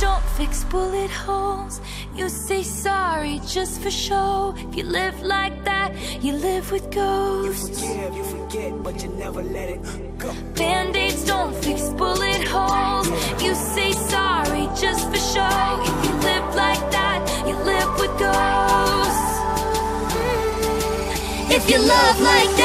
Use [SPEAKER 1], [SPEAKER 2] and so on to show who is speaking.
[SPEAKER 1] don't fix bullet holes. You say sorry just for show. If you live like that, you live with ghosts.
[SPEAKER 2] You forgive, you forget, but you never let it go.
[SPEAKER 1] Band-aids don't fix bullet holes. You say sorry just for show. If you live like that, you live with ghosts. If you love like that,